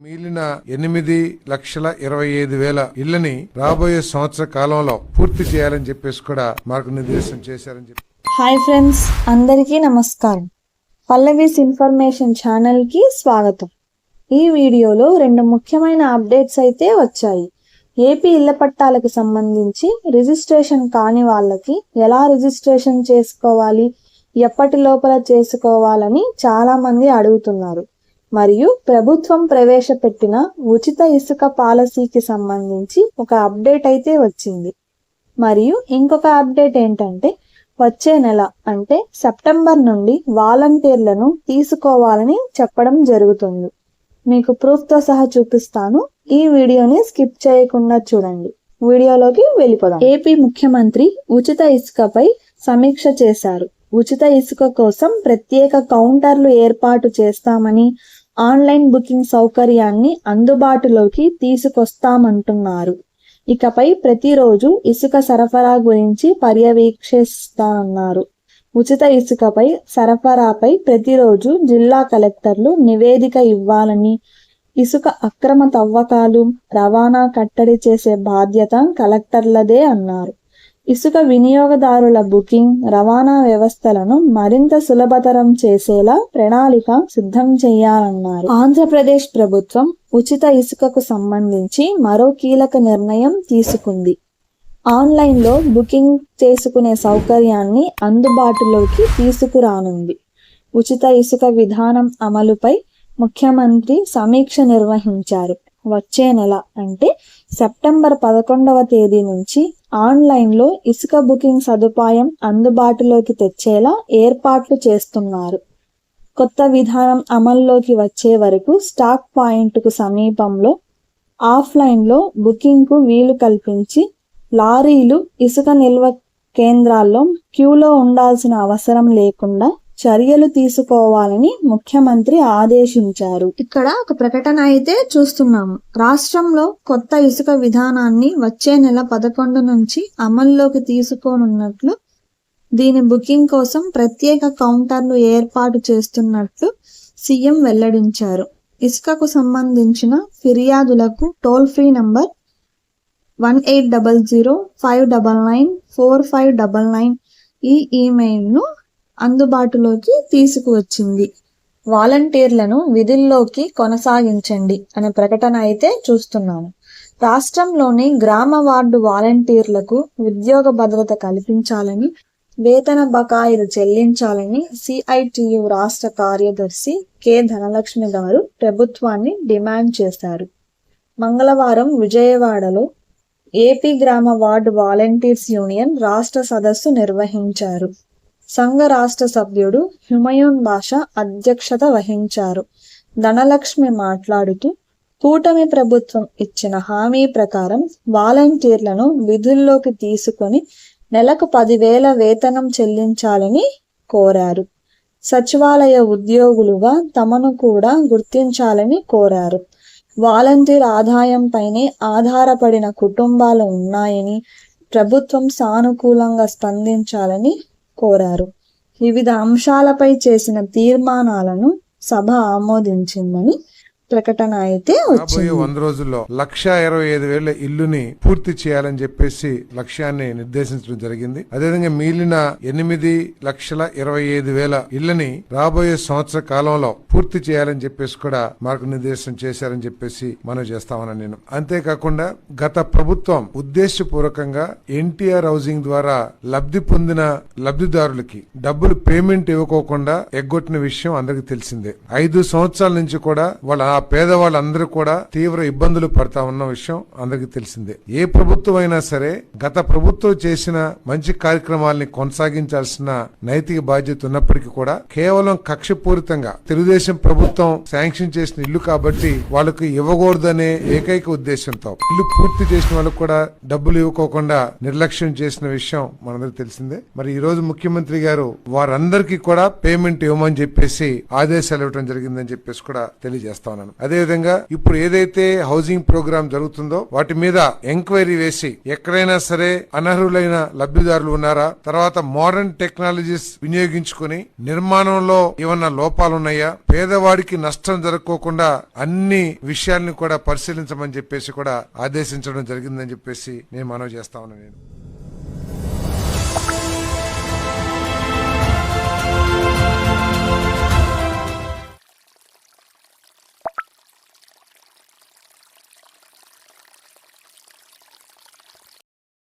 మిగిలిన 8,25,000 ఇళ్లని రాబోయే సంవత్సర కాలంలో పూర్తి చేయాలని చెప్పేసి కూడా మార్గనిర్దేశం చేశారని చెప్పి. హాయ్ ఫ్రెండ్స్, అందరికీ నమస్కారం. పల్లవీస్ ఇన్ఫర్మేషన్ ఛానల్ కి స్వాగతం. ఈ వీడియోలో 2 ముఖ్యమైన అప్డేట్స్ అయితే వచ్చాయి. ఏపీ ఇళ్ల పట్టాలకు సంబంధించి రిజిస్ట్రేషన్ కాని వాళ్ళకి ఎలా రిజిస్ట్రేషన్ చేసుకోవాలి, ఎప్పటి లోపల చేసుకోవాలని చాలా మంది అడుగుతున్నారు. మరియు ప్రభుత్వం ప్రవేశపెట్టిన ఉచిత ఇసుక పాలసీకి సంబంధించి ఒక అప్డేట్ అయితే వచ్చింది. మరియు ఇంకొక అప్డేట్ ఏంటంటే వచ్చే నెల అంటే సెప్టెంబర్ నుండి వాలంటీర్లను తీసుకోవాలని చెప్పడం జరుగుతుంది. మీకు ప్రూఫ్తో సహా చూపిస్తాను. ఈ వీడియోని స్కిప్ చేయకుండా చూడండి. వీడియోలోకి వెళ్ళిపోదాం. ఏపీ ముఖ్యమంత్రి ఉచిత ఇసుకపై సమీక్ష చేశారు. ఉచిత ఇసుక కోసం ప్రత్యేక కౌంటర్లు ఏర్పాటు చేస్తామని, ఆన్లైన్ బుకింగ్ సౌకర్యాన్ని అందుబాటులోకి తీసుకొస్తామంటున్నారు. ఇకపై ప్రతిరోజు ఇసుక సరఫరా గురించి పర్యవేక్షిస్తానన్నారు. ఉచిత ఇసుకపై సరఫరాపై ప్రతిరోజు జిల్లా కలెక్టర్లు నివేదిక ఇవ్వాలని, ఇసుక అక్రమ తవ్వకాలు, రవాణా కట్టడి చేసే బాధ్యత కలెక్టర్లదే అన్నారు. ఇసుక వినియోగదారుల బుకింగ్, రవాణా వ్యవస్థలను మరింత సులభతరం చేసేలా ప్రణాళిక సిద్ధం చేయాలన్నారు. ఆంధ్రప్రదేశ్ ప్రభుత్వం ఉచిత ఇసుకకు సంబంధించి మరో కీలక నిర్ణయం తీసుకుంది. ఆన్లైన్లో బుకింగ్ చేసుకునే సౌకర్యాన్ని అందుబాటులోకి తీసుకురానుంది. ఉచిత ఇసుక విధానం అమలుపై ముఖ్యమంత్రి సమీక్ష నిర్వహించారు. వచ్చే నెల అంటే సెప్టెంబర్ 11వ తేదీ నుంచి ఆన్లైన్లో ఇసుక బుకింగ్ సదుపాయం అందుబాటులోకి తెచ్చేలా ఏర్పాట్లు చేస్తున్నారు. కొత్త విధానం అమల్లోకి వచ్చే వరకు స్టాక్ పాయింట్కు సమీపంలో ఆఫ్లైన్లో బుకింగ్కు వీలు కల్పించి లారీలు ఇసుక నిల్వ కేంద్రాల్లో క్యూలో ఉండాల్సిన అవసరం లేకుండా చర్యలు తీసుకోవాలని ముఖ్యమంత్రి ఆదేశించారు. ఇక్కడ ఒక ప్రకటన అయితే చూస్తున్నాము. రాష్ట్రంలో కొత్త ఇసుక విధానాన్ని వచ్చే నెల 11 నుంచి అమల్లోకి తీసుకోనున్నట్లు, దీని బుకింగ్ కోసం ప్రత్యేక కౌంటర్లు ఏర్పాటు చేస్తున్నట్లు సీఎం వెల్లడించారు. ఇసుకకు సంబంధించిన ఫిర్యాదులకు టోల్ ఫ్రీ నంబర్ 1800-599-4599 ఈ ఈమెయిల్ను అందుబాటులోకి తీసుకువచ్చింది. వాలంటీర్లను విధుల్లోకి కొనసాగించండి అనే ప్రకటన అయితే చూస్తున్నాము. రాష్ట్రంలోని గ్రామ వార్డు వాలంటీర్లకు ఉద్యోగ భద్రత కల్పించాలని, వేతన బకాయిలు చెల్లించాలని సిఐటియు రాష్ట్ర కార్యదర్శి కె ధనలక్ష్మి గారు ప్రభుత్వాన్ని డిమాండ్ చేశారు. మంగళవారం విజయవాడలో ఏపీ గ్రామ వార్డు వాలంటీర్స్ యూనియన్ రాష్ట్ర సదస్సు నిర్వహించారు. సంఘ రాష్ట్ర సభ్యుడు హుమయూన్ బాషా అధ్యక్షత వహించారు. ధనలక్ష్మి మాట్లాడుతూ, కూటమి ప్రభుత్వం ఇచ్చిన హామీ ప్రకారం వాలంటీర్లను విధుల్లోకి తీసుకొని నెలకు 10,000 వేతనం చెల్లించాలని కోరారు. సచివాలయ ఉద్యోగులుగా తమను కూడా గుర్తించాలని కోరారు. వాలంటీర్ ఆదాయంపైనే ఆధారపడిన కుటుంబాలు ఉన్నాయని, ప్రభుత్వం సానుకూలంగా స్పందించాలని కోరారు. వివిధ అంశాలపై చేసిన తీర్మానాలను సభ ఆమోదించిందని ప్రకటన అయితే వచ్చింది. 100 రోజుల్లో 1,25,000 ఇల్లుని పూర్తి చేయాలని చెప్పేసి లక్ష్యాన్ని నిర్దేశించడం జరిగింది. అదేవిధంగా మిగిలిన 8,25,000 ఇళ్లని రాబోయే సంవత్సర కాలంలో పూర్తి చేయాలని చెప్పేసి కూడా మార్గనిర్దేశం చేశారని చెప్పేసి మనం చేస్తామని నేను. అంతేకాకుండా గత ప్రభుత్వం ఉద్దేశపూర్వకంగా ఎన్టీఆర్ హౌసింగ్ ద్వారా లబ్ధి పొందిన లబ్ధిదారులకి డబ్బులు పేమెంట్ ఇవ్వకోకుండా ఎగ్గొట్టిన విషయం అందరికి తెలిసిందే. 5 సంవత్సరాల నుంచి కూడా వాళ్ళ పేదవాళ్ళందరూ కూడా తీవ్ర ఇబ్బందులు పడతా ఉన్న విషయం అందరికీ తెలిసిందే. ఏ ప్రభుత్వం అయినా సరే గత ప్రభుత్వం చేసిన మంచి కార్యక్రమాలని కొనసాగించాల్సిన నైతిక బాధ్యత ఉన్నప్పటికీ కూడా కేవలం కక్షపూరితంగా తెలుగుదేశం ప్రభుత్వం శాంక్షన్ చేసిన ఇల్లు కాబట్టి వాళ్ళకు ఇవ్వకూడదనే ఏకైక ఉద్దేశంతో ఇల్లు పూర్తి చేసిన వాళ్ళకు కూడా డబ్బులు ఇవ్వకోకుండా నిర్లక్ష్యం చేసిన విషయం మనందరికీ తెలిసిందే. మరి ఈ రోజు ముఖ్యమంత్రి గారు వారందరికీ కూడా పేమెంట్ ఇవ్వమని చెప్పేసి ఆదేశాలు ఇవ్వడం జరిగిందని చెప్పేసి కూడా తెలియజేస్తా ఉన్నాను. ఉన్నాను. అదేవిధంగా ఇప్పుడు ఏదైతే హౌసింగ్ ప్రోగ్రామ్ జరుగుతుందో వాటి మీద ఎంక్వైరీ వేసి ఎక్కడైనా సరే అనర్హులైన లబ్ధిదారులు ఉన్నారా, తర్వాత మోడర్న్ టెక్నాలజీస్ వినియోగించుకుని నిర్మాణంలో ఏమన్నా లోపాలున్నాయా, పేదవాడికి నష్టం జరగకోకుండా అన్ని విషయాల్ని కూడా పరిశీలించమని చెప్పేసి కూడా ఆదేశించడం జరిగిందని చెప్పేసి నేను మనవి చేస్తా ఉన్నాను.